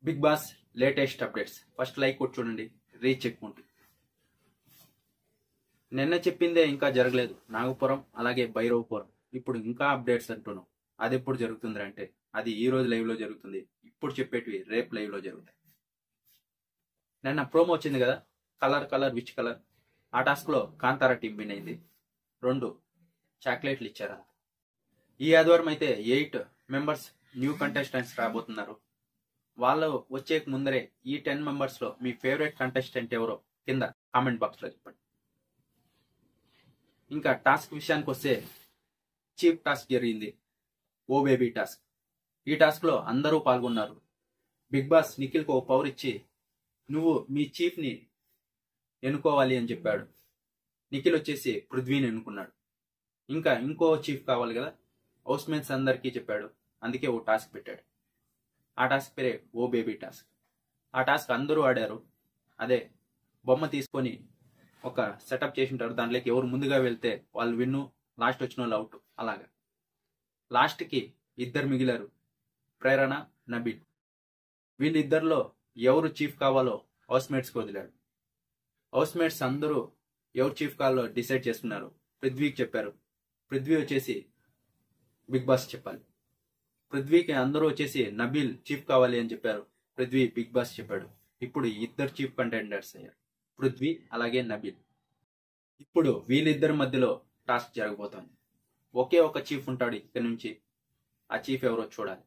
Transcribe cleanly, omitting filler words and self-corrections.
Big Boss latest updates. First like కొట్టి చూడండి, reach ఎక్కువ ఉంటుంది. నిన్న చెప్పిందే ఇంకా జరగలేదు. నాగపురం అలాగే భైరవపురం ఇప్పుడు ఇంకా అప్డేట్స్ అంటున్నాం. అది ఎప్పుడు జరుగుతుంది అంటే అది ఈ రోజు లైవ్ లో జరుగుతుంది. ఇప్పుడు చెప్పేటివి రేపు లైవ్ లో జరుగుతాయి. నిన్న ప్రోమో వచ్చింది కదా, కలర్ విచ్ కలర్. ఆ టాస్క్ లో కాంతారా టీం విన్ అయింది. 2 చాక్లెట్లు ఇచ్చారు. ఈ ఆదివారం అయితే 8 మెంబర్స్ న్యూ కంటెస్టెంట్స్ రాబోతున్నారు. వాళ్ళు వచ్చే ముందరే ఈ 10 మెంబర్స్ లో మీ ఫేవరెట్ కంటెస్టెంట్ ఎవరో కింద కామెంట్ బాక్స్ లో చెప్పండి. ఇంకా టాస్క్ విషయానికి వస్తే చీఫ్ టాస్క్ జరిగింది, ఓ బేబీ టాస్క్. ఈ టాస్క్ లో అందరూ పాల్గొన్నారు. బిగ్ బాస్ నిఖిల్ కు పవర్ ఇచ్చి నువ్వు మీ చీఫ్ ని ఎన్నుకోవాలి అని చెప్పాడు. నిఖిల్ వచ్చేసి పృథ్వీని ఎన్నుకున్నాడు. ఇంకా ఇంకో చీఫ్ కావాలి కదా, హౌస్ మేట్స్ అందరికీ చెప్పాడు. అందుకే ఓ టాస్క్ పెట్టాడు. ఆ టాస్క్ పేరే ఓ బేబీ టాస్క్. ఆ టాస్క్ అందరూ ఆడారు. అదే బొమ్మ తీసుకొని ఒక సెటప్ చేసి ఉంటారు. దాంట్లోకి ఎవరు ముందుగా వెళ్తే వాళ్ళు విన్ను, లాస్ట్ వచ్చిన వాళ్ళు అవుట్. అలాగా లాస్ట్ కి 2 మిగిలారు, ప్రేరణ, నబీల్. వీళ్ళిద్దరిలో ఎవరు చీఫ్ కావాలో హౌస్ మేట్స్ కి వదిలాడు. హౌస్ మేట్స్ అందరూ ఎవరు చీఫ్ కావాలో డిసైడ్ చేసుకున్నారు. పృథ్వీకి చెప్పారు. పృథ్వీ వచ్చేసి బిగ్ బాస్ చెప్పాలి. పృథ్వీకి అందరూ వచ్చేసి నబీల్ చీఫ్ కావాలి అని చెప్పారు. పృథ్వీ బిగ్ బాస్ చెప్పాడు. ఇప్పుడు 2 చీఫ్ కంటెండర్స్ అయ్యారు, పృథ్వీ అలాగే నబీల్. ఇప్పుడు వీళ్ళిద్దరి మధ్యలో టాస్క్ జరగబోతోంది. ఒకే ఒక చీఫ్ ఉంటాడు ఇక్కడి నుంచి. ఆ చీఫ్ ఎవరో చూడాలి.